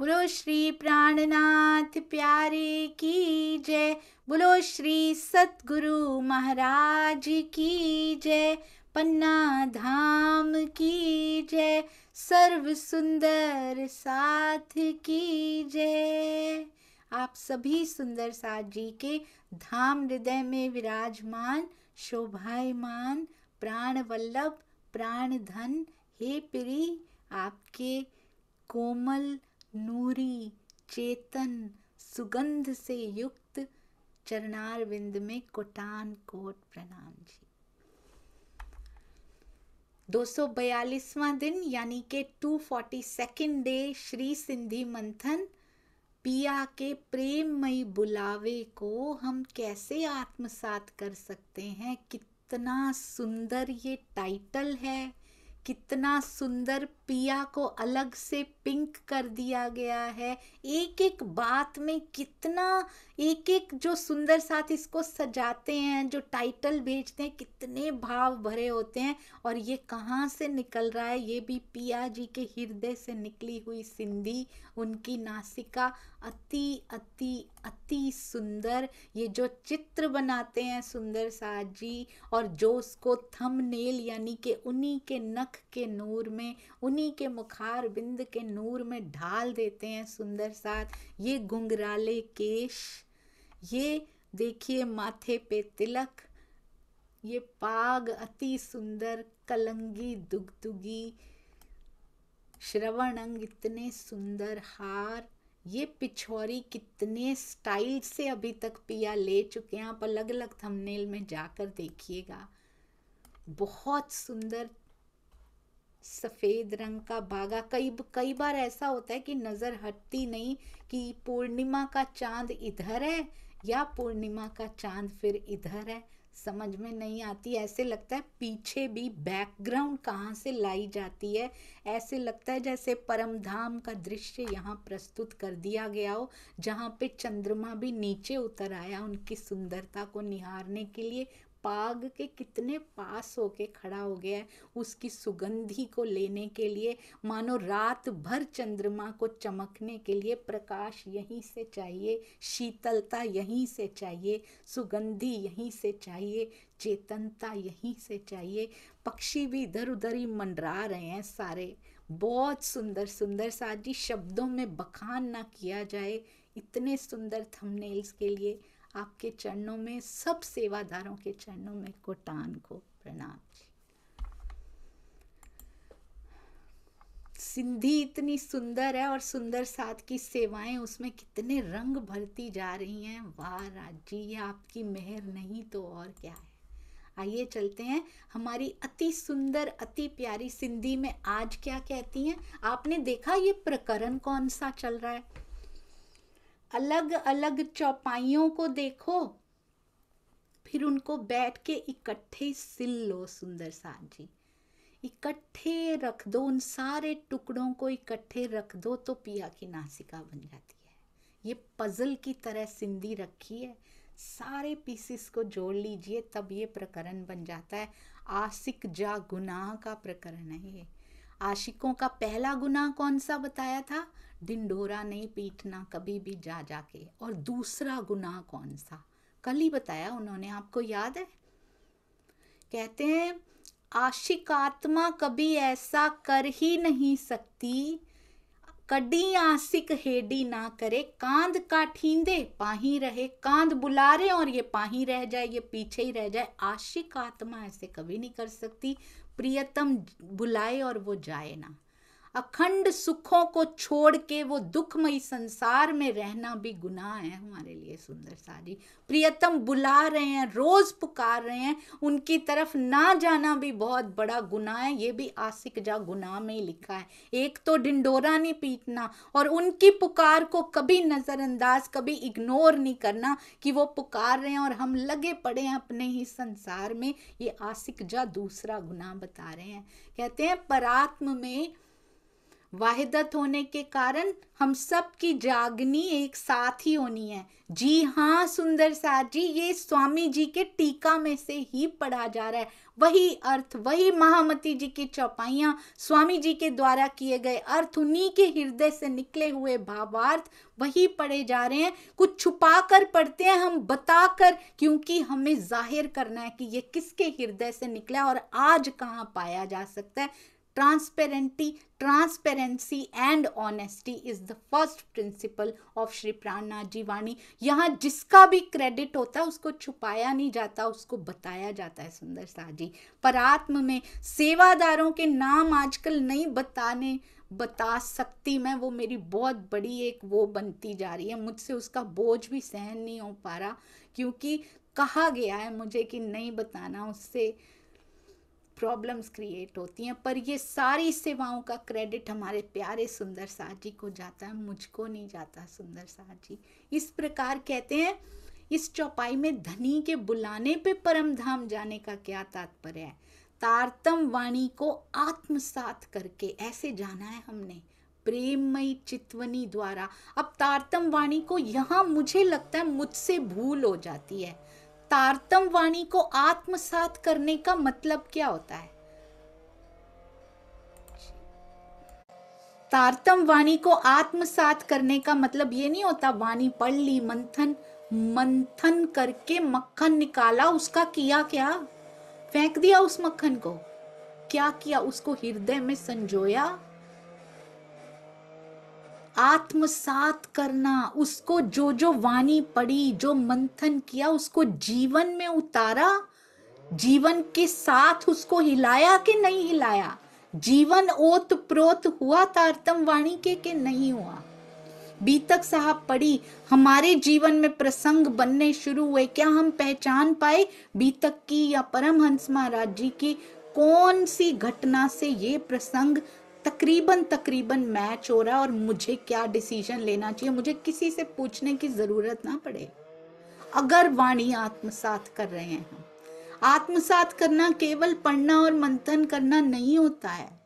बोलो श्री प्राणनाथ प्यारे की जय। बोलो श्री सतगुरु महाराज की जय। पन्ना धाम की जय। सर्व सुंदर साथ की जय। आप सभी सुंदर साथ जी के धाम हृदय में विराजमान शोभायमान प्राण वल्लभ प्राण धन हे प्री, आपके कोमल नूरी चेतन सुगंध से युक्त चरणार विंद में कोटान कोट प्रणाम जी। 242वां दिन यानी के 242nd डे श्री सिंधी मंथन। पिया के प्रेममयी बुलावे को हम कैसे आत्मसात कर सकते हैं। कितना सुंदर ये टाइटल है, कितना सुंदर पिया को अलग से पिंक कर दिया गया है। एक एक बात में कितना, एक एक जो सुंदर साथ इसको सजाते हैं, जो टाइटल भेजते हैं, कितने भाव भरे होते हैं। और ये कहाँ से निकल रहा है, ये भी पिया जी के हृदय से निकली हुई सिंधी, उनकी नासिका अति अति अति सुंदर। ये जो चित्र बनाते हैं सुंदर साथ जी, और जो उसको थंबनेल यानी कि उन्हीं के नख के नूर में, उन्हीं के मुखार बिंद के नूर में ढाल देते हैं सुंदर साथ। ये घुंघराले केश, ये देखिए माथे पे तिलक, ये पाग अति सुंदर, कलंगी दुगदुगी, श्रवण अंग इतने सुंदर, हार, ये पिछौरी कितने स्टाइल से अभी तक पिया ले चुके हैं। आप अलग अलग थंबनेल में जाकर देखिएगा। बहुत सुंदर सफेद रंग का बागा। कई बार ऐसा होता है कि नजर हटती नहीं कि पूर्णिमा का चांद इधर है या पूर्णिमा का चांद फिर इधर है, समझ में नहीं आती। ऐसे लगता है पीछे भी बैकग्राउंड कहाँ से लाई जाती है। ऐसे लगता है जैसे परमधाम का दृश्य यहाँ प्रस्तुत कर दिया गया हो, जहाँ पे चंद्रमा भी नीचे उतर आया उनकी सुंदरता को निहारने के लिए। पाग के कितने पास होके खड़ा हो गया है उसकी सुगंधी को लेने के लिए। मानो रात भर चंद्रमा को चमकने के लिए प्रकाश यहीं से चाहिए, शीतलता यहीं से चाहिए, सुगंधी यहीं से चाहिए, चेतनता यहीं से चाहिए। पक्षी भी इधर उधर ही मंडरा रहे हैं सारे। बहुत सुंदर सुंदर साथ जी, शब्दों में बखान ना किया जाए इतने सुंदर थंबनेल्स के लिए। आपके चरणों में, सब सेवादारों के चरणों में कोटान को प्रणाम जी। सिंधी इतनी सुंदर है और सुंदर साथ की सेवाएं उसमें कितने रंग भरती जा रही हैं। वाह राज जी, ये आपकी मेहर नहीं तो और क्या है। आइए चलते हैं हमारी अति सुंदर अति प्यारी सिंधी में आज क्या कहती हैं। आपने देखा ये प्रकरण कौन सा चल रहा है। अलग अलग चौपाइयों को देखो, फिर उनको बैठ के इकट्ठे सिल लो सुंदर साथ जी। इकट्ठे रख दो, उन सारे टुकड़ों को इकट्ठे रख दो तो पिया की नासिका बन जाती है। ये पजल की तरह सिंधी रखी है, सारे पीसेस को जोड़ लीजिए तब ये प्रकरण बन जाता है। आशिक जा गुनाह का प्रकरण है ये। आशिकों का पहला गुनाह कौन सा बताया था, ढिंढोरा नहीं पीटना कभी भी जा जाके। और दूसरा गुनाह कौन सा, कल ही बताया उन्होंने, आपको याद है। कहते हैं आशिक आत्मा कभी ऐसा कर ही नहीं सकती, कडी आशिक हेडी ना करे, कांद काठींदे पाही रहे। कांद बुला रहे और ये पाही रह जाए, ये पीछे ही रह जाए। आशिक आत्मा ऐसे कभी नहीं कर सकती। प्रियतम बुलाए और वो जाए ना। अखंड सुखों को छोड़ के वो दुखमयी संसार में रहना भी गुनाह है हमारे लिए सुंदर साजी। प्रियतम बुला रहे हैं, रोज पुकार रहे हैं, उनकी तरफ ना जाना भी बहुत बड़ा गुनाह है। ये भी आशिक जा गुनाह में ही लिखा है। एक तो ढिंडोरा नहीं पीटना और उनकी पुकार को कभी नजरअंदाज, कभी इग्नोर नहीं करना कि वो पुकार रहे हैं और हम लगे पड़े हैं अपने ही संसार में। ये आशिक जा दूसरा गुनाह बता रहे हैं। कहते हैं परात्म में वाहिदत होने के कारण हम सब की जागनी एक साथ ही होनी है। जी हाँ सुंदर साथ जी, ये स्वामी जी के टीका में से ही पढ़ा जा रहा है। वही अर्थ, वही महामती जी की चौपाइयां, स्वामी जी के द्वारा किए गए अर्थ, उन्हीं के हृदय से निकले हुए भावार्थ वही पढ़े जा रहे हैं। कुछ छुपा कर पढ़ते हैं हम, बताकर, क्योंकि हमें जाहिर करना है कि ये किसके हृदय से निकला और आज कहाँ पाया जा सकता है। Transparency and honesty is the first principle of Shri Prannath ji वाणी। यहाँ जिसका भी क्रेडिट होता है उसको छुपाया नहीं जाता, उसको बताया जाता है। सुंदर साथ जी परात्म में सेवादारों के नाम आजकल नहीं बता सकती मैं, वो मेरी बहुत बड़ी एक वो बनती जा रही है, मुझसे उसका बोझ भी सहन नहीं हो पा रहा, क्योंकि कहा गया है मुझे कि नहीं बताना, उससे प्रॉब्लम्स क्रिएट होती हैं। पर ये सारी सेवाओं का क्रेडिट हमारे प्यारे सुंदर साथ जी को जाता है, मुझको नहीं जाता। सुंदर साथ जी इस प्रकार कहते हैं, इस चौपाई में धनी के बुलाने पे परम धाम जाने का क्या तात्पर्य है। तारतम वाणी को आत्मसात करके ऐसे जाना है हमने, प्रेममयी चितवनी द्वारा। अब तारतम वाणी को यहाँ मुझे लगता है मुझसे भूल हो जाती है। तारतम वाणी को आत्मसात करने का मतलब क्या होता है? तारतम वाणी को आत्मसात करने का मतलब ये नहीं होता वाणी पढ़ ली, मंथन करके मक्खन निकाला, उसका किया क्या? फेंक दिया उस मक्खन को? क्या किया? उसको हृदय में संजोया, आत्मसात करना, उसको जो जो वाणी पढ़ी, जो मंथन किया, उसको जीवन में उतारा, जीवन के साथ उसको हिलाया कि नहीं हिलाया? जीवन ओत प्रोत हुआ तारतम वाणी के नहीं हुआ? बीतक साहब पढ़ी, हमारे जीवन में प्रसंग बनने शुरू हुए, क्या हम पहचान पाए बीतक की या परमहंस महाराज जी की कौन सी घटना से ये प्रसंग तकरीबन मैच हो रहा है और मुझे क्या डिसीजन लेना चाहिए, मुझे किसी से पूछने की जरूरत ना पड़े। अगर वाणी आत्मसात कर रहे हैं हम, आत्मसात करना केवल पढ़ना और मंथन करना नहीं होता है,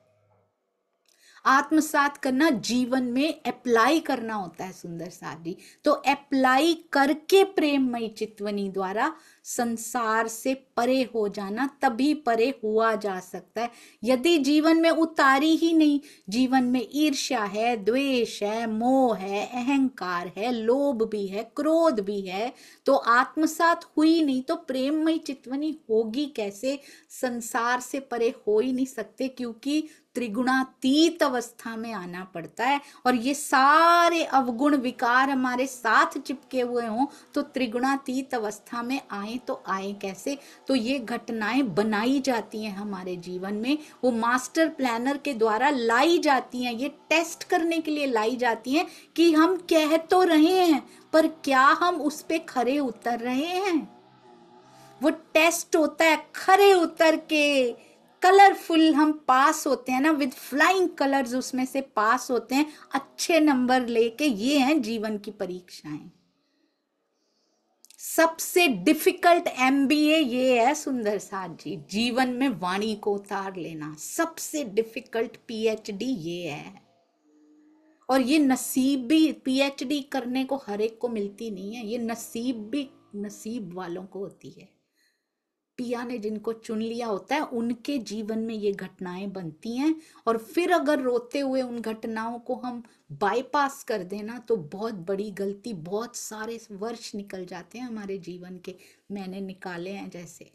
आत्मसात करना जीवन में अप्लाई करना होता है। सुंदर साथ जी तो अप्लाई करके प्रेममयी चितवनी द्वारा संसार से परे हो जाना, तभी परे हुआ जा सकता है। यदि जीवन में उतारी ही नहीं, जीवन में ईर्ष्या है, द्वेष है, मोह है, अहंकार है, लोभ भी है, क्रोध भी है, तो आत्मसात हुई नहीं तो प्रेममयी चितवनी होगी कैसे? संसार से परे हो ही नहीं सकते, क्योंकि त्रिगुणातीत अवस्था में आना पड़ता है। और ये सारे अवगुण विकार हमारे साथ चिपके हुए हों तो त्रिगुणातीत अवस्था में आए तो आए कैसे? तो ये घटनाएं बनाई जाती हैं हमारे जीवन में, वो मास्टर प्लानर के द्वारा लाई जाती हैं, ये टेस्ट करने के लिए लाई जाती हैं कि हम कह तो रहे हैं पर क्या हम उस पे खरे उतर रहे हैं। वो टेस्ट होता है, खरे उतर के कलरफुल हम पास होते हैं ना, विद फ्लाइंग कलर्स उसमें से पास होते हैं, अच्छे नंबर लेके। ये हैं जीवन की परीक्षाएं। सबसे डिफिकल्ट एमबीए ये है सुंदर साथ जी, जीवन में वाणी को उतार लेना। सबसे डिफिकल्ट पीएचडी ये है, और ये नसीब भी, पीएचडी करने को हर एक को मिलती नहीं है, ये नसीब भी नसीब वालों को होती है। पिया ने जिनको चुन लिया होता है उनके जीवन में ये घटनाएं बनती हैं, और फिर अगर रोते हुए उन घटनाओं को हम बाईपास कर देना तो बहुत बड़ी गलती, बहुत सारे वर्ष निकल जाते हैं हमारे जीवन के। मैंने निकाले हैं जैसे।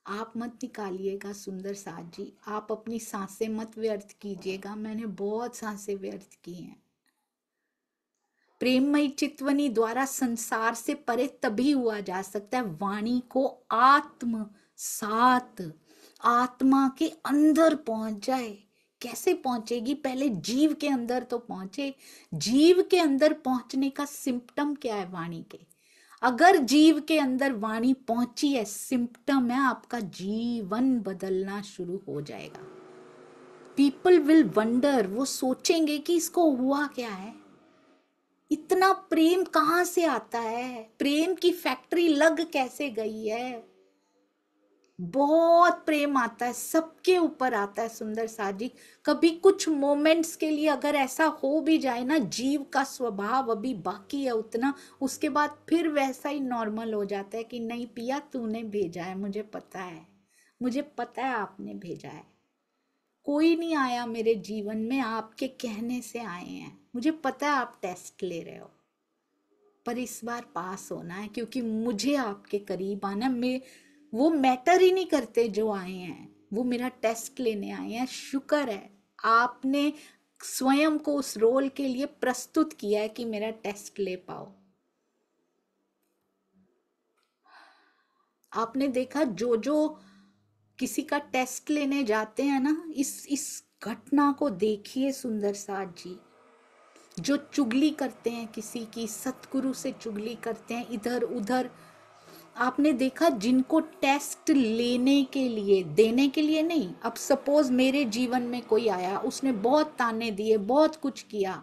आप मत निकालिएगा सुंदर साथ जी, आप अपनी सांसें मत व्यर्थ कीजिएगा, मैंने बहुत सांसें व्यर्थ की हैं। प्रेममयी चितवनी द्वारा संसार से परे तभी हुआ जा सकता है वाणी को आत्मसात, आत्मा के अंदर पहुंच जाए। कैसे पहुंचेगी? पहले जीव के अंदर तो पहुंचे। जीव के अंदर पहुंचने का सिम्पटम क्या है वाणी के? अगर जीव के अंदर वाणी पहुंची है, सिम्पटम है आपका जीवन बदलना शुरू हो जाएगा। पीपल विल वंडर, वो सोचेंगे कि इसको हुआ क्या है, इतना प्रेम कहाँ से आता है, प्रेम की फैक्ट्री लग कैसे गई है। बहुत प्रेम आता है, सबके ऊपर आता है सुंदर साथ जी। कभी कुछ मोमेंट्स के लिए अगर ऐसा हो भी जाए ना, जीव का स्वभाव अभी बाकी है उतना, उसके बाद फिर वैसा ही नॉर्मल हो जाता है कि नहीं पिया तूने भेजा है, मुझे पता है, मुझे पता है आपने भेजा है। कोई नहीं आया मेरे जीवन में, आपके कहने से आए हैं, मुझे पता है आप टेस्ट ले रहे हो, पर इस बार पास होना है क्योंकि मुझे आपके करीब आना। मैं वो मैटर ही नहीं करते जो आए हैं, वो मेरा टेस्ट लेने आए हैं। शुक्र है आपने स्वयं को उस रोल के लिए प्रस्तुत किया है कि मेरा टेस्ट ले पाओ। आपने देखा जो जो किसी का टेस्ट लेने जाते हैं ना, इस घटना को देखिए सुंदर साथ जी, जो चुगली करते हैं किसी की, सतगुरु से चुगली करते हैं इधर उधर। आपने देखा जिनको टेस्ट लेने के लिए, देने के लिए नहीं, अब सपोज मेरे जीवन में कोई आया, उसने बहुत ताने दिए, बहुत कुछ किया,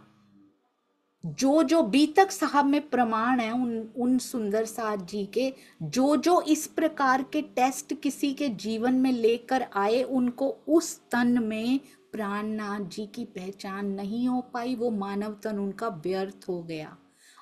जो जो बीतक साहब में प्रमाण है उन सुंदर साथ जी के, जो जो इस प्रकार के टेस्ट किसी के जीवन में लेकर आए, उनको उस तन में प्राणनाथ जी की पहचान नहीं हो पाई, वो मानव तन उनका व्यर्थ हो गया।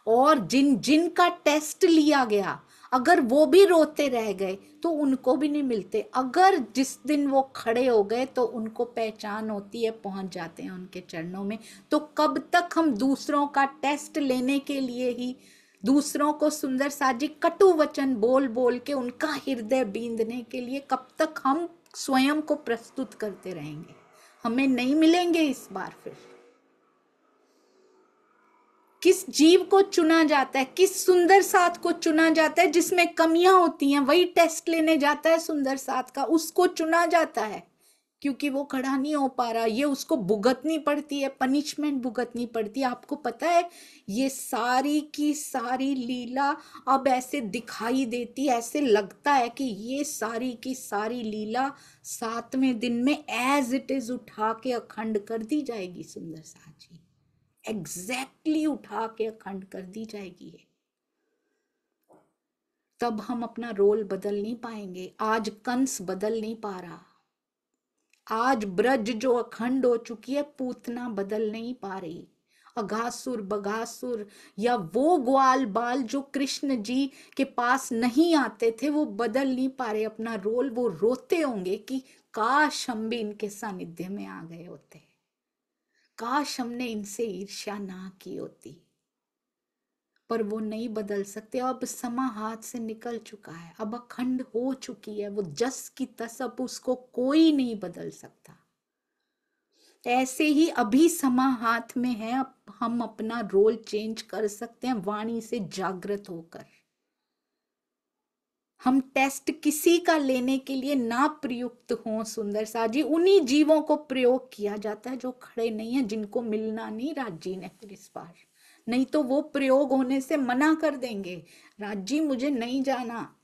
और जिनका टेस्ट लिया गया, अगर वो भी रोते रह गए तो उनको भी नहीं मिलते। अगर जिस दिन वो खड़े हो गए तो उनको पहचान होती है, पहुंच जाते हैं उनके चरणों में। तो कब तक हम दूसरों का टेस्ट लेने के लिए ही, दूसरों को सुंदर साजी कटु वचन बोल बोल के उनका हृदय बींधने के लिए कब तक हम स्वयं को प्रस्तुत करते रहेंगे? हमें नहीं मिलेंगे इस बार। फिर किस जीव को चुना जाता है, किस सुंदर साथ को चुना जाता है जिसमें कमियां होती हैं, वही टेस्ट लेने जाता है सुंदर साथ का, उसको चुना जाता है क्योंकि वो खड़ा नहीं हो पा रहा, ये उसको भुगतनी पड़ती है, पनिशमेंट भुगतनी पड़ती है। आपको पता है ये सारी की सारी लीला अब ऐसे दिखाई देती है, ऐसे लगता है कि ये सारी की सारी लीला 7वें दिन में एज इट इज उठा के अखंड कर दी जाएगी सुंदर साथ जी, एग्जैक्टली उठा के अखंड कर दी जाएगी है। तब हम अपना रोल बदल नहीं पाएंगे। आज कंस बदल नहीं पा रहा, आज ब्रज जो अखंड हो चुकी है, पूतना बदल नहीं पा रही। अघासुर बघासुर या वो ग्वाल बाल जो कृष्ण जी के पास नहीं आते थे, वो बदल नहीं पा रहे अपना रोल। वो रोते होंगे कि काश हम भी इनके सानिध्य में आ गए होते, काश हमने इनसे ईर्ष्या ना की होती, पर वो नहीं बदल सकते। अब समा हाथ से निकल चुका है, अब अखंड हो चुकी है वो जस की तस, अब उसको कोई नहीं बदल सकता। ऐसे ही अभी समा हाथ में है, अब हम अपना रोल चेंज कर सकते हैं वाणी से जागृत होकर। हम टेस्ट किसी का लेने के लिए ना प्रयुक्त हों सुंदर सा जी, उन्हीं जीवों को प्रयोग किया जाता है जो खड़े नहीं है, जिनको मिलना नहीं राजी ने फिर इस बार। नहीं तो वो प्रयोग होने से मना कर देंगे, राजी मुझे नहीं जाना,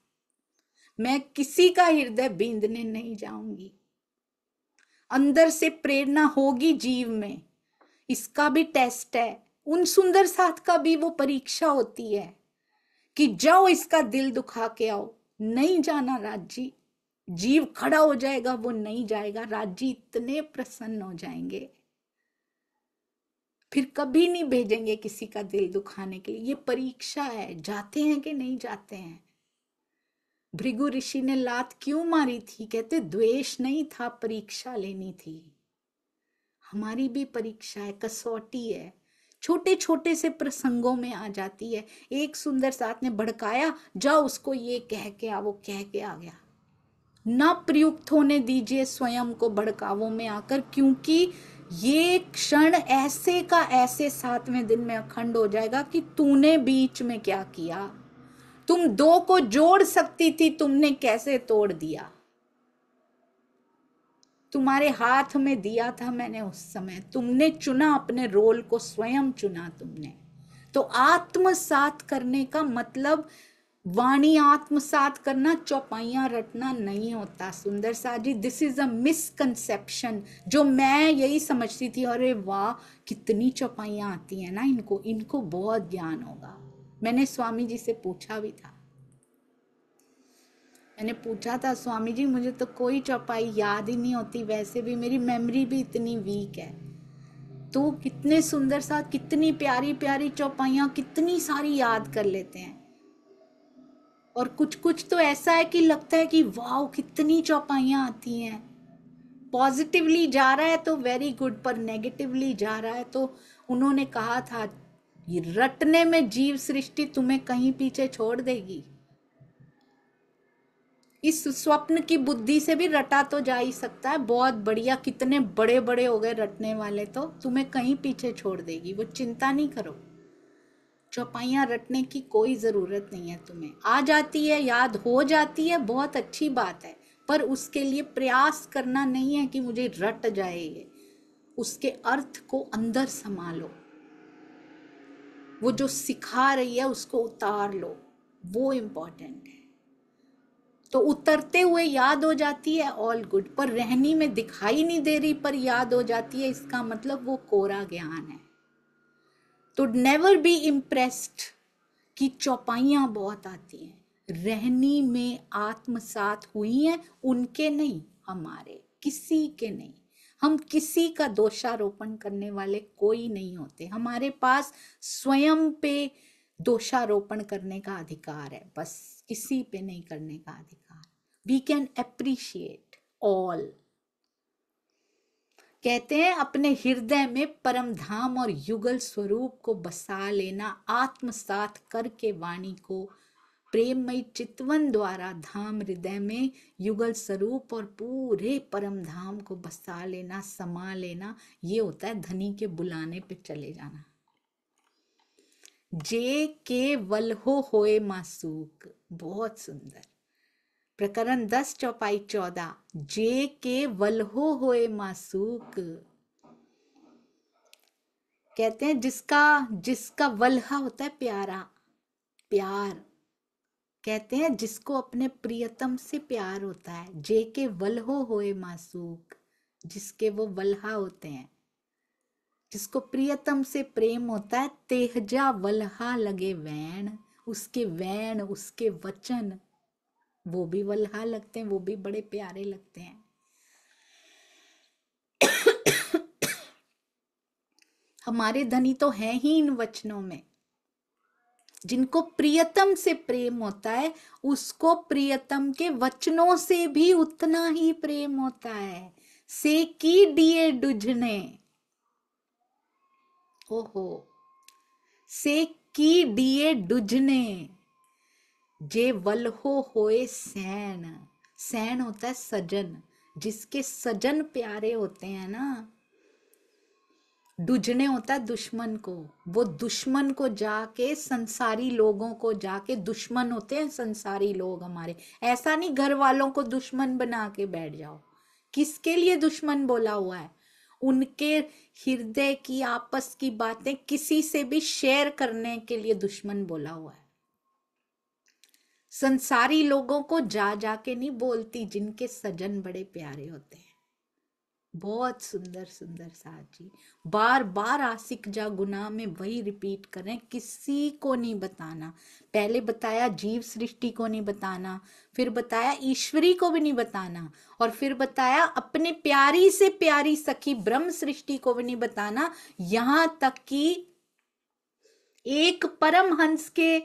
मैं किसी का हृदय बींधने नहीं जाऊंगी। अंदर से प्रेरणा होगी जीव में, इसका भी टेस्ट है, उन सुंदर साथ का भी वो परीक्षा होती है कि जाओ इसका दिल दुखा के आओ। नहीं जाना राजी, जीव खड़ा हो जाएगा, वो नहीं जाएगा, राजी इतने प्रसन्न हो जाएंगे फिर कभी नहीं भेजेंगे किसी का दिल दुखाने के लिए। ये परीक्षा है, जाते हैं कि नहीं जाते हैं। भृगु ऋषि ने लात क्यों मारी थी? कहते द्वेष नहीं था, परीक्षा लेनी थी। हमारी भी परीक्षा है, कसौटी है, छोटे छोटे से प्रसंगों में आ जाती है। एक सुंदर साथ ने भड़काया, जाओ उसको ये कह के आ, वो कह के आ गया। ना प्रयुक्त होने दीजिए स्वयं को भड़कावों में आकर, क्योंकि ये क्षण ऐसे का ऐसे 7वें दिन में अखंड हो जाएगा कि तूने बीच में क्या किया। तुम दो को जोड़ सकती थी, तुमने कैसे तोड़ दिया। तुम्हारे हाथ में दिया था मैंने उस समय, तुमने चुना अपने रोल को, स्वयं चुना तुमने। तो आत्मसात करने का मतलब वाणी आत्मसात करना, चौपाइयां रटना नहीं होता सुंदर सा जी। दिस इज अ मिसकंसेप्शन, जो मैं यही समझती थी, अरे वाह कितनी चौपाइयां आती हैं ना इनको, इनको बहुत ज्ञान होगा। मैंने स्वामी जी से पूछा भी था, मैंने पूछा था स्वामी जी, मुझे तो कोई चौपाई याद ही नहीं होती, वैसे भी मेरी मेमोरी भी इतनी वीक है। तो कितने सुंदर सा, कितनी प्यारी प्यारी चौपाइयाँ कितनी सारी याद कर लेते हैं। और कुछ कुछ तो ऐसा है कि लगता है कि वाह कितनी चौपाइयाँ आती हैं। पॉजिटिवली जा रहा है तो वेरी गुड, पर नेगेटिवली जा रहा है तो उन्होंने कहा था ये रटने में जीव सृष्टि तुम्हें कहीं पीछे छोड़ देगी। इस स्वप्न की बुद्धि से भी रटा तो जा ही सकता है, बहुत बढ़िया, कितने बड़े बड़े हो गए रटने वाले, तो तुम्हें कहीं पीछे छोड़ देगी, वो चिंता नहीं करो। चौपाइयाँ रटने की कोई ज़रूरत नहीं है, तुम्हें आ जाती है, याद हो जाती है, बहुत अच्छी बात है, पर उसके लिए प्रयास करना नहीं है कि मुझे रट जाए ये। उसके अर्थ को अंदर संभालो, वो जो सिखा रही है उसको उतार लो, वो इम्पोर्टेंट है। तो उतरते हुए याद हो जाती है, ऑल गुड, पर रहनी में दिखाई नहीं दे रही पर याद हो जाती है, इसका मतलब वो कोरा ज्ञान है। तो नेवर बी इम्प्रेस्ड कि चौपाइयाँ बहुत आती हैं, रहनी में आत्मसात हुई हैं, उनके नहीं, हमारे, किसी के नहीं। हम किसी का दोषारोपण करने वाले कोई नहीं होते, हमारे पास स्वयं पे दोषारोपण करने का अधिकार है, बस किसी पे नहीं करने का अधिकार। We can appreciate all. कहते हैं अपने हृदय में परम धाम और युगल स्वरूप को बसा लेना, आत्मसात करके वाणी को प्रेममयी चितवन द्वारा धाम हृदय में युगल स्वरूप और पूरे परम धाम को बसा लेना, समा लेना, ये होता है धनी के बुलाने पे चले जाना। जे के वल्हो होए मासूक, बहुत सुंदर। प्रकरण 10 चौपाई 14, जे के वल्हो होए मासूक। कहते हैं जिसका वल्हा होता है प्यारा, प्यार, कहते हैं जिसको अपने प्रियतम से प्यार होता है, जे के वल्हो होए मासूक, जिसके वो वल्हा होते हैं, जिसको प्रियतम से प्रेम होता है, तेहजा वल्हा लगे वैन, उसके वैन, उसके वचन, वो भी वल्हा लगते हैं, वो भी बड़े प्यारे लगते हैं। हमारे धनी तो है ही इन वचनों में। जिनको प्रियतम से प्रेम होता है, उसको प्रियतम के वचनों से भी उतना ही प्रेम होता है। से की दिए दुझने, ओहो, से की दिए दुझने, जे वल्हो होए सैन। सैन होता है सजन, जिसके सजन प्यारे होते हैं ना। दुझने होता है दुश्मन को, वो दुश्मन को जाके, संसारी लोगों को जाके, दुश्मन होते हैं संसारी लोग हमारे, ऐसा नहीं घर वालों को दुश्मन बना के बैठ जाओ। किसके लिए दुश्मन बोला हुआ है? उनके हृदय की आपस की बातें किसी से भी शेयर करने के लिए दुश्मन बोला हुआ है। संसारी लोगों को जा जाके नहीं बोलती, जिनके सजन बड़े प्यारे होते हैं। बहुत सुंदर सुंदर साथ जी, बार बार आशिक जा गुनाह में वही रिपीट करें, किसी को नहीं बताना। पहले बताया जीव सृष्टि को नहीं बताना, फिर बताया ईश्वरी को भी नहीं बताना, और फिर बताया अपने प्यारी से प्यारी सखी ब्रह्म सृष्टि को भी नहीं बताना, यहां तक कि एक परमहंस के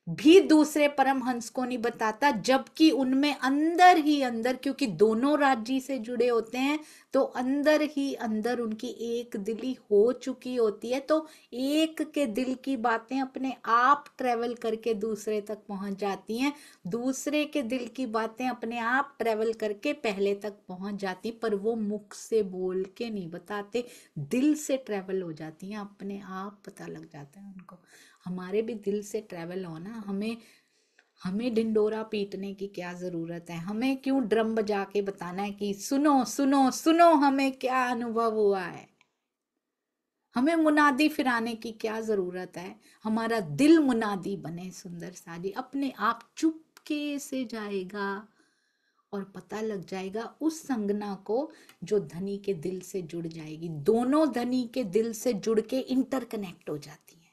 भी दूसरे परमहंस को नहीं बताता, जबकि उनमें अंदर ही अंदर, क्योंकि दोनों राज्य से जुड़े होते हैं, तो अंदर ही अंदर उनकी एक दिली हो चुकी होती है। तो एक के दिल की बातें अपने आप ट्रेवल करके दूसरे तक पहुंच जाती हैं, दूसरे के दिल की बातें अपने आप ट्रेवल करके पहले तक पहुंच जाती, पर वो मुख से बोल के नहीं बताते, दिल से ट्रेवल हो जाती हैं, अपने आप पता लग जाता है उनको। हमारे भी दिल से ट्रेवल होना, हमें ढिंडोरा पीटने की क्या जरूरत है? हमें क्यों ड्रम बजा के बताना है कि सुनो सुनो सुनो हमें क्या अनुभव हुआ है? हमें मुनादी फिराने की क्या जरूरत है? हमारा दिल मुनादी बने सुंदर सा जी, अपने आप चुपके से जाएगा और पता लग जाएगा उस संगना को जो धनी के दिल से जुड़ जाएगी। दोनों धनी के दिल से जुड़ के इंटरकनेक्ट हो जाती है।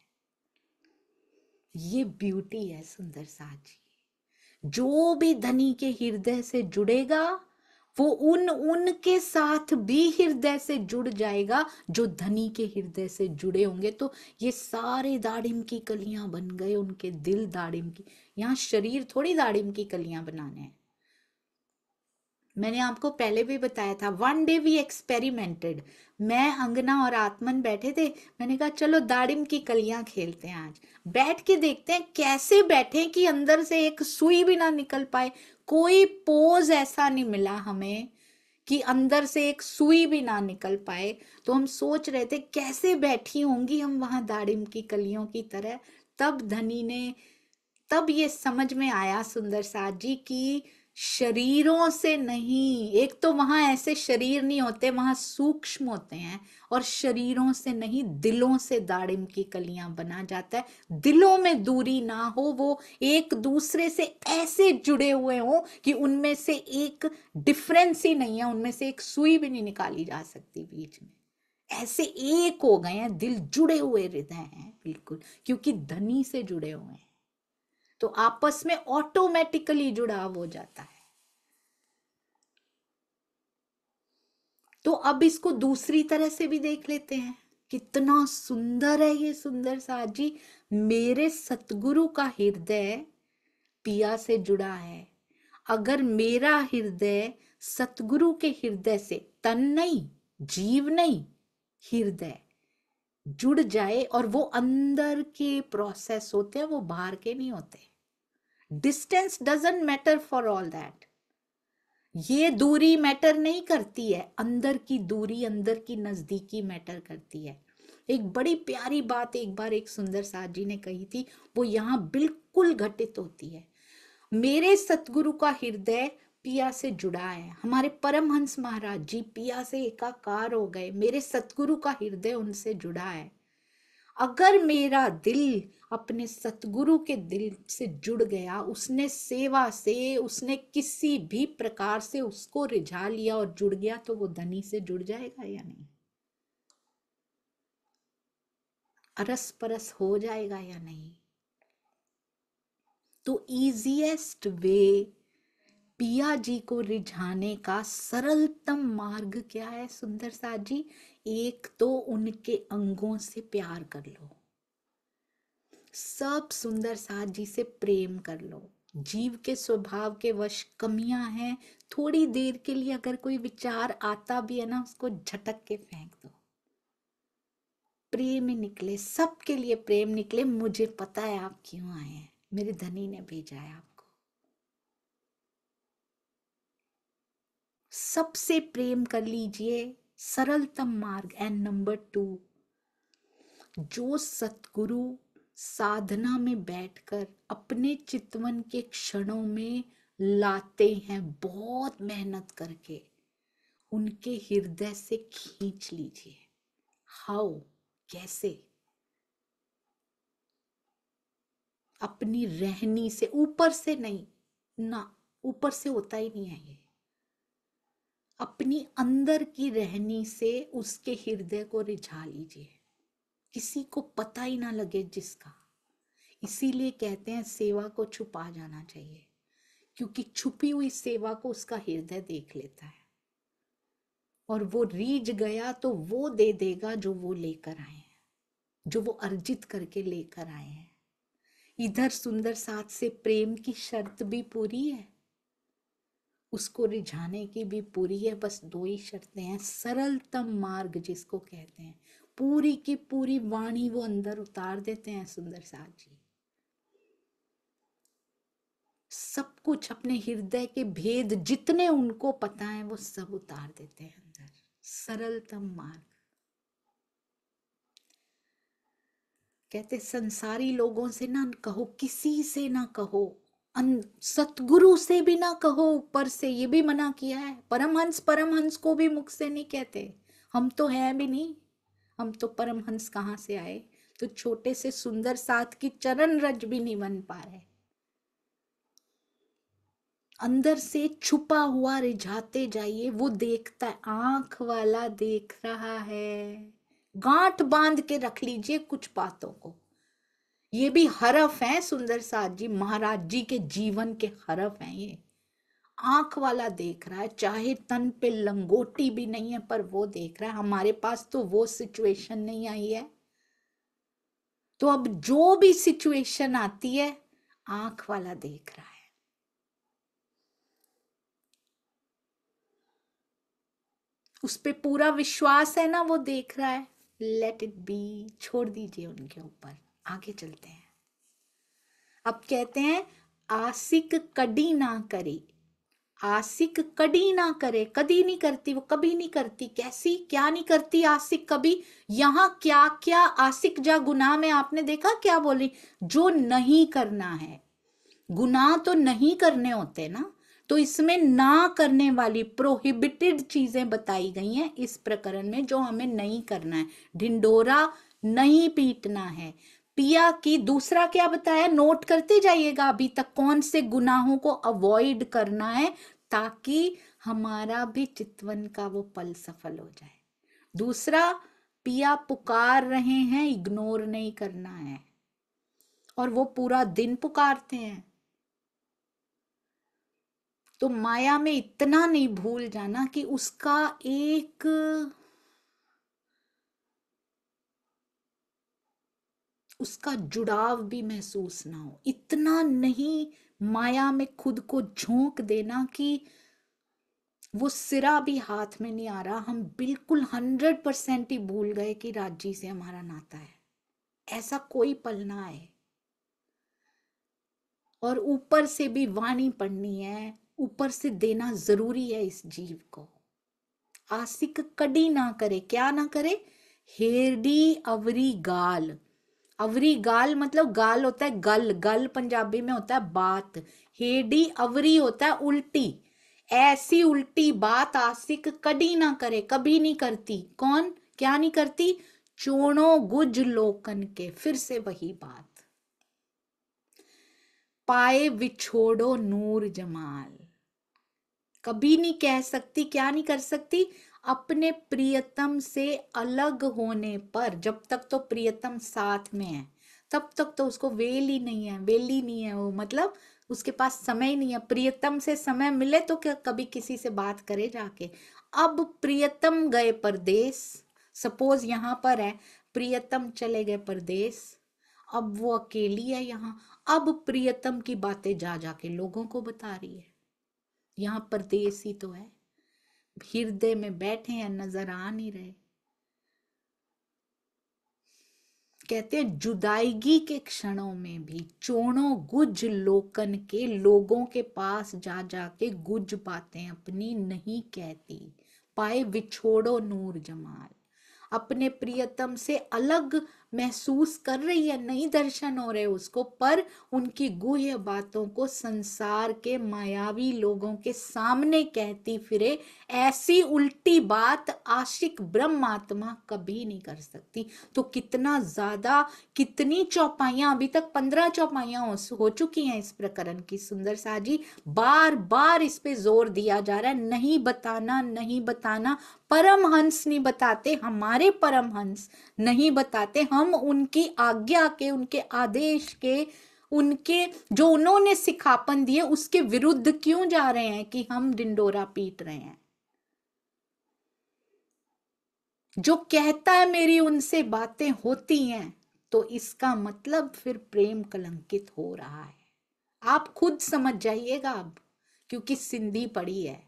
ये ब्यूटी है सुंदर सा जी। जो भी धनी के हृदय से जुड़ेगा वो उनके साथ भी हृदय से जुड़ जाएगा जो धनी के हृदय से जुड़े होंगे। तो ये सारे दाड़िम की कलियां बन गए, उनके दिल दाड़िम की। यहाँ शरीर थोड़ी दाड़िम की कलियां बनाने हैं। मैंने आपको पहले भी बताया था, वन डे वी एक्सपेरिमेंटेड। मैं, अंगना और आत्मन बैठे थे। मैंने कहा चलो दाड़िम की कलियां खेलते हैं, आज बैठ के देखते हैं कैसे बैठे कि अंदर से एक सुई भी ना निकल पाए। कोई पोज ऐसा नहीं मिला हमें कि अंदर से एक सुई भी ना निकल पाए। तो हम सोच रहे थे कैसे बैठी होंगी हम वहां दाड़िम की कलियों की तरह। तब धनी ने, तब ये समझ में आया सुंदर साथ जी की शरीरों से नहीं, एक तो वहां ऐसे शरीर नहीं होते, वहां सूक्ष्म होते हैं, और शरीरों से नहीं दिलों से दाड़िम की कलियां बना जाता है। दिलों में दूरी ना हो, वो एक दूसरे से ऐसे जुड़े हुए हो कि उनमें से एक डिफरेंस ही नहीं है, उनमें से एक सुई भी नहीं निकाली जा सकती बीच में। ऐसे एक हो गए हैं, दिल जुड़े हुए हृदय हैं बिल्कुल, क्योंकि धनी से जुड़े हुए हैं। तो आपस में ऑटोमेटिकली जुड़ाव हो जाता है। तो अब इसको दूसरी तरह से भी देख लेते हैं। कितना सुंदर है ये सुंदर साथ जी। मेरे सतगुरु का हृदय पिया से जुड़ा है। अगर मेरा हृदय सतगुरु के हृदय से, तन नहीं, जीव नहीं, हृदय जुड़ जाए, और वो अंदर के प्रोसेस होते हैं, वो बाहर के नहीं होते। Distance doesn't matter for all that. ये दूरी मैटर नहीं करती है, अंदर की दूरी, अंदर की नजदीकी मैटर करती है। एक बड़ी प्यारी बात एक बार एक सुंदर साथ जी ने कही थी, वो यहाँ बिल्कुल घटित होती है। मेरे सतगुरु का हृदय पिया से जुड़ा है। हमारे परमहंस महाराज जी पिया से एकाकार हो गए, मेरे सतगुरु का हृदय उनसे जुड़ा है। अगर मेरा दिल अपने सतगुरु के दिल से जुड़ गया, उसने सेवा से, उसने किसी भी प्रकार से उसको रिझा लिया और जुड़ गया, तो वो धनी से जुड़ जाएगा या नहीं? अरस परस हो जाएगा या नहीं? तो इजीएस्ट वे, पिया जी को रिझाने का सरलतम मार्ग क्या है सुंदर साथ जी? एक तो उनके अंगों से प्यार कर लो, सब सुंदर साथ जी से प्रेम कर लो। जीव के स्वभाव के वश कमियां हैं, थोड़ी देर के लिए अगर कोई विचार आता भी है ना, उसको झटक के फेंक दो। प्रेम ही निकले, सबके लिए प्रेम निकले। मुझे पता है आप क्यों आए हैं, मेरे धनी ने भेजा है आपको। सबसे प्रेम कर लीजिए, सरलतम मार्ग। एंड नंबर 2, जो सतगुरु साधना में बैठकर अपने चितवन के क्षणों में लाते हैं, बहुत मेहनत करके, उनके हृदय से खींच लीजिए। हाउ, कैसे? अपनी रहनी से, ऊपर से नहीं ना, ऊपर से होता ही नहीं है ये। अपनी अंदर की रहनी से उसके हृदय को रिझा लीजिए, किसी को पता ही ना लगे जिसका। इसीलिए कहते हैं सेवा को छुपा जाना चाहिए, क्योंकि छुपी हुई सेवा को उसका हृदय देख लेता है, और वो रीझ गया तो वो दे देगा जो वो लेकर आए हैं, जो वो अर्जित करके लेकर आए हैं। इधर सुंदर साथ से प्रेम की शर्त भी पूरी है, उसको रिझाने की भी पूरी है। बस 2 ही शर्तें हैं। सरलतम मार्ग जिसको कहते हैं, पूरी की पूरी वाणी वो अंदर उतार देते हैं सुंदर साथ जी। सब कुछ, अपने हृदय के भेद जितने उनको पता है वो सब उतार देते हैं अंदर। सरलतम मार्ग। कहते संसारी लोगों से ना कहो, किसी से ना कहो, सतगुरु से भी ना कहो, ऊपर से ये भी मना किया है। परमहंस, परमहंस को भी मुख से नहीं कहते। हम तो हैं भी नहीं, हम तो परमहंस कहाँ से आए? तो छोटे से सुंदर साथ की चरण रज भी नहीं बन पा रहे। अंदर से छुपा हुआ रिझाते जाइए, वो देखता है, आंख वाला देख रहा है। गांठ बांध के रख लीजिए कुछ बातों को। ये भी हरफ है सुंदर साथ जी, महाराज जी के जीवन के हरफ हैं ये। आंख वाला देख रहा है, चाहे तन पे लंगोटी भी नहीं है पर वो देख रहा है। हमारे पास तो वो सिचुएशन नहीं आई है, तो अब जो भी सिचुएशन आती है आंख वाला देख रहा है। उस पे पूरा विश्वास है ना, वो देख रहा है। लेट इट बी, छोड़ दीजिए उनके ऊपर, आगे चलते हैं। अब कहते हैं आशिक कड़ी ना करे, आशिक कड़ी ना करे, कदी नहीं करती, वो कभी नहीं करती। कैसी, क्या नहीं करती आशिक कभी? यहाँ क्या क्या आशिक जा गुनाह में आपने देखा क्या बोली? जो नहीं करना है। गुनाह तो नहीं करने होते ना, तो इसमें ना करने वाली प्रोहिबिटेड चीजें बताई गई हैं इस प्रकरण में, जो हमें नहीं करना है। ढिंडोरा नहीं पीटना है। पिया की दूसरा क्या बताया, नोट करते जाइएगा अभी तक, कौन से गुनाहों को अवॉइड करना है ताकि हमारा भी चितवन का वो पल सफल हो जाए। दूसरा, पिया पुकार रहे हैं, इग्नोर नहीं करना है, और वो पूरा दिन पुकारते हैं। तो माया में इतना नहीं भूल जाना कि उसका एक उसका जुड़ाव भी महसूस ना हो। इतना नहीं माया में खुद को झोंक देना कि वो सिरा भी हाथ में नहीं आ रहा, हम बिल्कुल 100% ही भूल गए कि राजी से हमारा नाता है। ऐसा कोई पल ना आए। और ऊपर से भी वाणी पढ़नी है, ऊपर से देना जरूरी है इस जीव को। आशिक कड़ी ना करे, क्या ना करे? हेरडी अवरी गाल। अवरी गाल मतलब गाल होता है गल, गल पंजाबी में होता है बात। हेडी अवरी होता है उल्टी। ऐसी उल्टी बात आशिक कड़ी ना करे, कभी नहीं करती। कौन, क्या नहीं करती? चोणो गुज लोकन के, फिर से वही बात। पाए विछोड़ो नूर जमाल, कभी नहीं कह सकती, क्या नहीं कर सकती? अपने प्रियतम से अलग होने पर, जब तक तो प्रियतम साथ में है तब तक तो उसको वेल ही नहीं है, वेली नहीं है वो, मतलब उसके पास समय ही नहीं है। प्रियतम से समय मिले तो क्या कभी किसी से बात करे जाके? अब प्रियतम गए परदेश, सपोज यहाँ पर है, प्रियतम चले गए परदेश, अब वो अकेली है यहाँ। अब प्रियतम की बातें जा जाके लोगों को बता रही है। यहाँ परदेश ही तो है, हृदय में बैठे हैं, नजर आ नहीं रहे। कहते हैं जुदाईगी के क्षणों में भी चोणों गुज लोकन के, लोगों के पास जा जाके गुज बातें अपनी नहीं कहती। पाए विछोड़ो नूर जमाल, अपने प्रियतम से अलग महसूस कर रही है, नहीं दर्शन हो रहे उसको, पर उनकी गुह्य बातों को संसार के मायावी लोगों के सामने कहती फिरे। ऐसी उल्टी बात आशिक ब्रह्मात्मा कभी नहीं कर सकती। तो कितना ज्यादा, कितनी चौपाइयां, अभी तक 15 चौपाइयां हो चुकी हैं इस प्रकरण की। सुंदर सा जी बार बार इस पे जोर दिया जा रहा है, नहीं बताना, नहीं बताना। परमहंस नहीं बताते, हमारे परमहंस नहीं बताते। हम उनकी आज्ञा के, उनके आदेश के, उनके जो उन्होंने सिखापन दिए उसके विरुद्ध क्यों जा रहे हैं कि हम डिंडोरा पीट रहे हैं? जो कहता है मेरी उनसे बातें होती हैं, तो इसका मतलब फिर प्रेम कलंकित हो रहा है। आप खुद समझ जाइएगा अब, क्योंकि सिंधी पढ़ी है,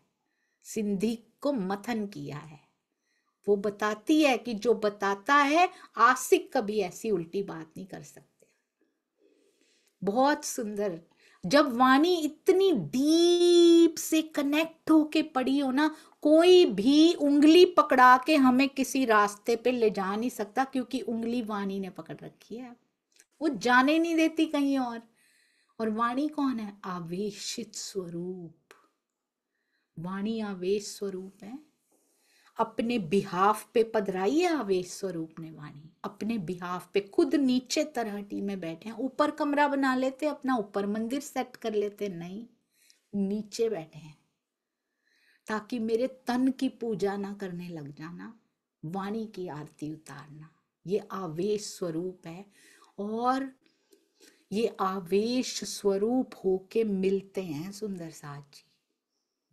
सिंधी को मथन किया है। वो बताती है कि जो बताता है आशिक कभी ऐसी उल्टी बात नहीं कर सकते। बहुत सुंदर। जब वाणी इतनी डीप से कनेक्ट होके पड़ी हो ना, कोई भी उंगली पकड़ा के हमें किसी रास्ते पे ले जा नहीं सकता, क्योंकि उंगली वाणी ने पकड़ रखी है, वो जाने नहीं देती कहीं और वाणी कौन है? आवेशित स्वरूप। वाणी आवेश स्वरूप है। अपने बिहाफ पे पधराई है आवेश स्वरूप ने वाणी, अपने बिहाफ पे। खुद नीचे तरहटी में बैठे हैं, ऊपर कमरा बना लेते अपना, ऊपर मंदिर सेट कर लेते, नहीं, नीचे बैठे हैं ताकि मेरे तन की पूजा ना करने लग जाना, वाणी की आरती उतारना। ये आवेश स्वरूप है। और ये आवेश स्वरूप होके मिलते हैं सुंदर साथ जी।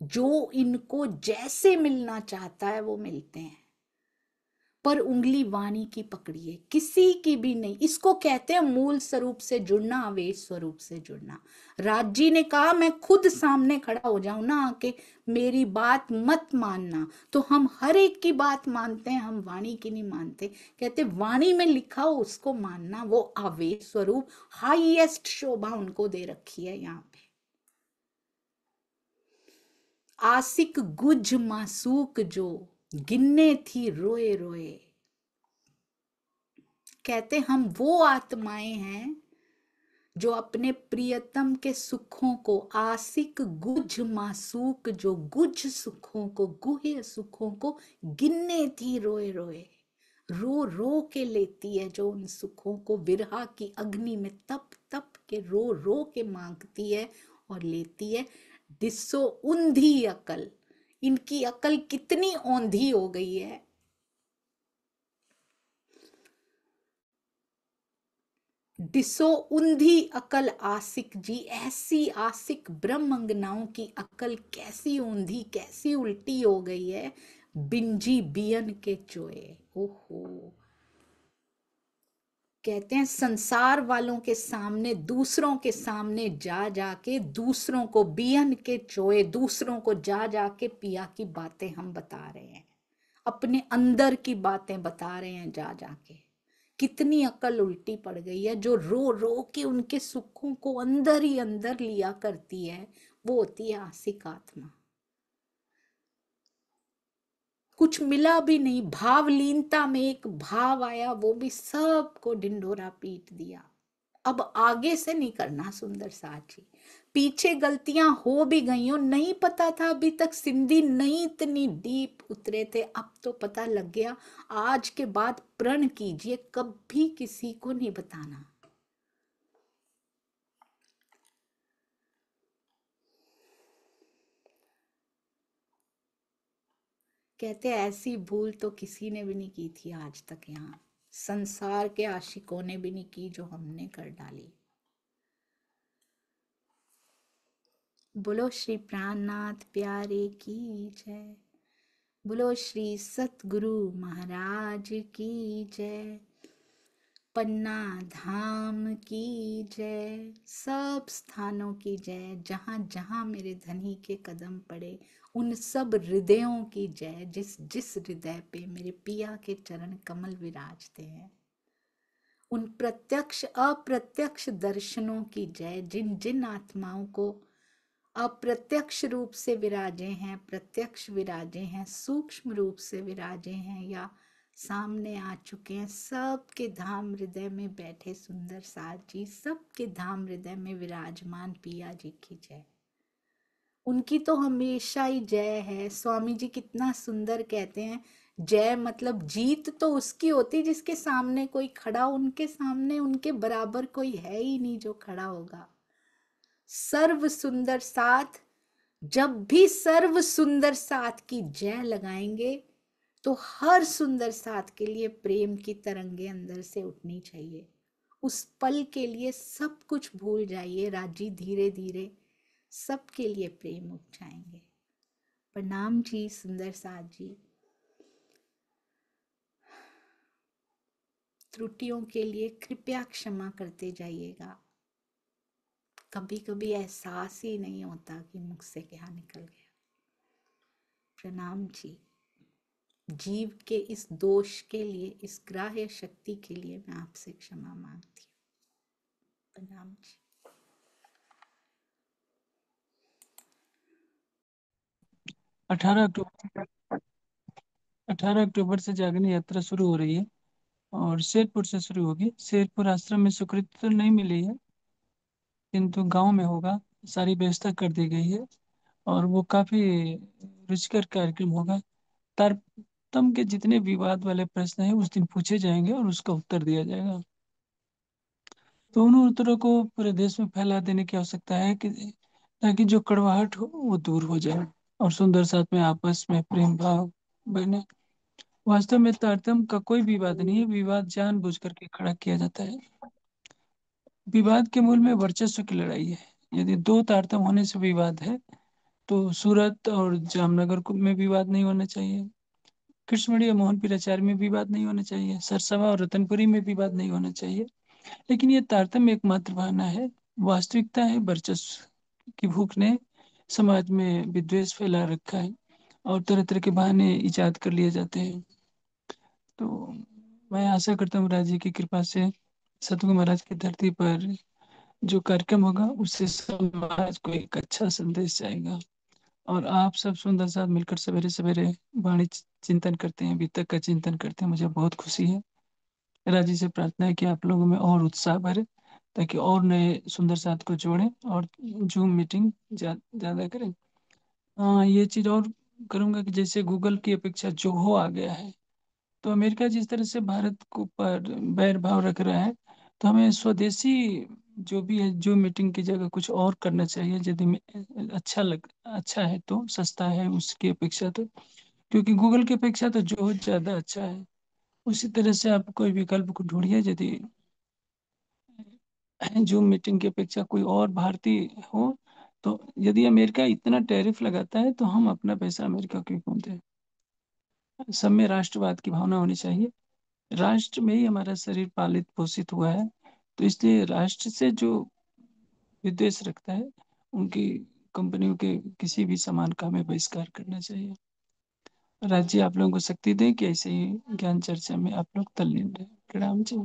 जो इनको जैसे मिलना चाहता है वो मिलते हैं, पर उंगली वाणी की पकड़िए, किसी की भी नहीं। इसको कहते हैं मूल स्वरूप से जुड़ना, आवेश स्वरूप से जुड़ना। राज जी ने कहा मैं खुद सामने खड़ा हो जाऊं ना आके, मेरी बात मत मानना, तो हम हर एक की बात मानते हैं, हम वाणी की नहीं मानते। कहते वाणी में लिखा हो उसको मानना, वो आवेश स्वरूप हाईएस्ट शोभा उनको दे रखी है यहाँ पे। आसिक गुज मासूक जो गिनने थी रोए रोए। कहते हम वो आत्माएं हैं जो अपने प्रियतम के सुखों को, आसिक गुज मासूक जो गुज सुखों को, गुह्य सुखों को गिनने थी रोए रोए, रो रो के लेती है जो उन सुखों को, विरहा की अग्नि में तप तप के रो रो के मांगती है और लेती है। दिसो ऊंधी अकल, इनकी अकल कितनी औंधी हो गई है। दिसो ऊंधी अकल आसिक जी, ऐसी आसिक ब्रह्मंगनाओं की अकल कैसी ऊंधी, कैसी उल्टी हो गई है। बिंजी बियन के चोए, ओहो। कहते हैं संसार वालों के सामने, दूसरों के सामने जा जाके दूसरों को बियन के चोए, दूसरों को जा जाके पिया की बातें हम बता रहे हैं, अपने अंदर की बातें बता रहे हैं जा जाके। कितनी अकल उल्टी पड़ गई है, जो रो रो के उनके सुखों को अंदर ही अंदर लिया करती है, वो होती है आसिक आत्मा। कुछ मिला भी नहीं, भावलीनता में एक भाव आया, वो भी सबको ढिंढोरा पीट दिया। अब आगे से नहीं करना सुंदर साथ जी। पीछे गलतियां हो भी गई हो, नहीं पता था अभी तक, सिंधी नहीं इतनी डीप उतरे थे, अब तो पता लग गया। आज के बाद प्रण कीजिए कभी किसी को नहीं बताना। कहते ऐसी भूल तो किसी ने भी नहीं की थी आज तक, यहाँ संसार के आशिकों ने भी नहीं की जो हमने कर डाली। बोलो श्री प्राणनाथ प्यारे की जय। बोलो श्री सतगुरु महाराज की जय। पन्ना धाम की जय। सब स्थानों की जय, जहाँ जहाँ मेरे धनी के कदम पड़े उन सब हृदयों की जय, जिस जिस हृदय पे मेरे पिया के चरण कमल विराजते हैं। उन प्रत्यक्ष अप्रत्यक्ष दर्शनों की जय, जिन जिन आत्माओं को अप्रत्यक्ष रूप से विराजे हैं, प्रत्यक्ष विराजे हैं, सूक्ष्म रूप से विराजे हैं या सामने आ चुके हैं, सबके धाम हृदय में बैठे सुंदर साथ जी, सबके धाम हृदय में विराजमान पिया जी की जय। उनकी तो हमेशा ही जय है। स्वामी जी कितना सुंदर कहते हैं, जय मतलब जीत तो उसकी होती जिसके सामने कोई खड़ा, उनके सामने उनके बराबर कोई है ही नहीं जो खड़ा होगा। सर्व सुंदर साथ, जब भी सर्व सुंदर साथ की जय लगाएंगे तो हर सुंदर साथ के लिए प्रेम की तरंगे अंदर से उठनी चाहिए। उस पल के लिए सब कुछ भूल जाइए राजी, धीरे धीरे सबके लिए प्रेम उठ जाएंगे। प्रणाम जी सुंदर साथ जी। त्रुटियों के लिए कृपया क्षमा करते जाइएगा। कभी कभी एहसास ही नहीं होता कि मुझसे क्या निकल गया। प्रणाम जी। जीव के इस दोष के लिए, इस ग्राह्य शक्ति के लिए मैं आपसे क्षमा मांगती हूँ। प्रणाम जी। 18 अक्टूबर 18 अक्टूबर से जागरण यात्रा शुरू हो रही है और शेरपुर से शुरू होगी। शेरपुर आश्रम में स्वीकृति तो नहीं मिली है, किंतु गांव में होगा, सारी व्यवस्था कर दी गई है और वो काफी रुचिकर कार्यक्रम होगा। तारतम के जितने विवाद वाले प्रश्न हैं उस दिन पूछे जाएंगे और उसका उत्तर दिया जाएगा। तो उन उत्तरों को पूरे देश में फैला देने की आवश्यकता है कि ताकि जो कड़वाहट हो वो दूर हो जाए और सुंदर साथ में आपस में प्रेम भाव बने। वास्तव में तारतम्य का कोई विवाद नहीं है, विवाद जानबूझ करके खड़ा किया जाता है। विवाद के मूल में वर्चस्व की लड़ाई है। यदि दो तारतम्य होने से विवाद है तो सूरत और जामनगर में विवाद नहीं होना चाहिए, कृष्णमढ़ी और मोहनपीराचार्य में विवाद नहीं होना चाहिए, सरसवा और रतनपुरी में विवाद नहीं होना चाहिए। लेकिन ये तारतम्य एकमात्र बहाना है। वास्तविकता है वर्चस्व की भूख ने समाज में विद्वेष फैला रखा है और तरह तरह के बहाने इजाद कर लिए जाते हैं। तो मैं आशा करता हूँ राज जी की कृपा से सतगुरु महाराज की धरती पर जो कार्यक्रम होगा उससे समाज को एक अच्छा संदेश जाएगा। और आप सब सुंदर साथ मिलकर सवेरे सवेरे वाणी चिंतन करते हैं, वितक का चिंतन करते हैं, मुझे बहुत खुशी है। राजी से प्रार्थना है कि आप लोगों में और उत्साह भरे ताकि और नए सुंदर साथ को जोड़ें और जूम मीटिंग ज्यादा करें। हाँ, ये चीज और करूंगा कि जैसे गूगल की अपेक्षा जोहो आ गया है, तो अमेरिका जिस तरह से भारत को पर बैर भाव रख रहा है, तो हमें स्वदेशी जो भी है जूम मीटिंग की जगह कुछ और करना चाहिए। यदि अच्छा है तो सस्ता है उसकी अपेक्षा तो, क्योंकि गूगल की अपेक्षा तो जो ज्यादा अच्छा है। उसी तरह से आप कोई विकल्प को ढूंढिए, यदि जूम मीटिंग की अपेक्षा कोई और भारतीय हो। तो यदि अमेरिका इतना टैरिफ लगाता है तो हम अपना पैसा अमेरिका क्यों दें। सब में राष्ट्रवाद की भावना होनी चाहिए। राष्ट्र में ही हमारा शरीर पालित पोषित हुआ है, तो इसलिए राष्ट्र से जो विद्वेष रखता है उनकी कंपनियों के किसी भी सामान का हमें बहिष्कार करना चाहिए। राज्य आप लोगों को शक्ति दे कि ऐसे ही ज्ञान चर्चा में आप लोग तल्लीन रहे। प्रणाम जी।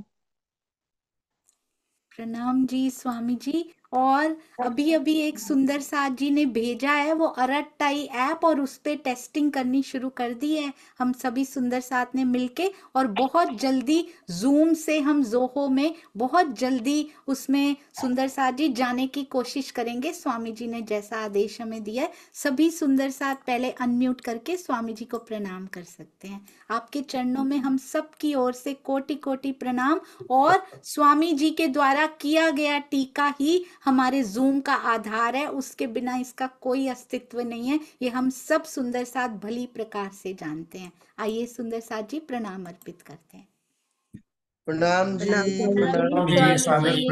प्रणाम जी स्वामी जी। और अभी अभी एक सुंदर साथ जी ने भेजा है वो अरट्टाई ऐप, और उस पे टेस्टिंग करनी शुरू कर दी है हम सभी सुंदर साथ ने मिलके। और बहुत जल्दी जूम से हम जोहो में बहुत जल्दी उसमें सुंदर साथ जी जाने की कोशिश करेंगे। स्वामी जी ने जैसा आदेश हमें दिया है, सभी सुंदर साथ पहले अनम्यूट करके स्वामी जी को प्रणाम कर सकते हैं। आपके चरणों में हम सब की ओर से कोटि कोटि प्रणाम। और स्वामी जी के द्वारा किया गया टीका ही हमारे जूम का आधार है, उसके बिना इसका कोई अस्तित्व नहीं है, ये हम सब सुंदर साथ भली प्रकार से जानते हैं। आइए सुंदर साथ जी प्रणाम अर्पित करते हैं। प्रणाम जी। प्रणाम जी प्रणाम स्वामी जी। जी।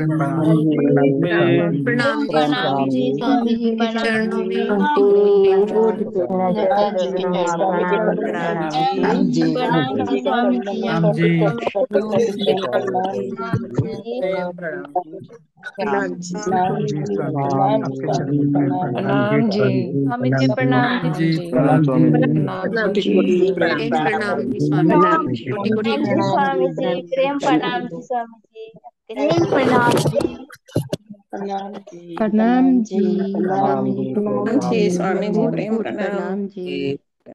प्रणाम प्रणाम जी स्वामी जी, स्वामी जी प्रणाम चरणों जी। में कोटि लता जी के चरणों में प्रणाम प्रणाम। जी। प्रणाम जी स्वामी जी। प्रणाम जी। प्रणाम जी। प्रणाम जी। प्रणाम जी। प्रणाम जी स्वामी जी, आपके चरणों में प्रणाम जी। प्रणाम जी स्वामी जी। प्रणाम जी प्रणाम प्रणाम जी। जी। प्रणाम जी। प्रणाम जी स्वामी प्रणाम जी, जी। कोटि कोटि प्रणाम जी प्रणाम। स्वामी जी। प्रेम प्रणाम जी स्वामी जी। प्रेम प्रणाम जी। प्रणाम जी। प्रणाम जी प्रणाम स्वामी जी को जी स्वामी जी, बहुत प्रेम बहुत प्रणाम। प्रणाम जी।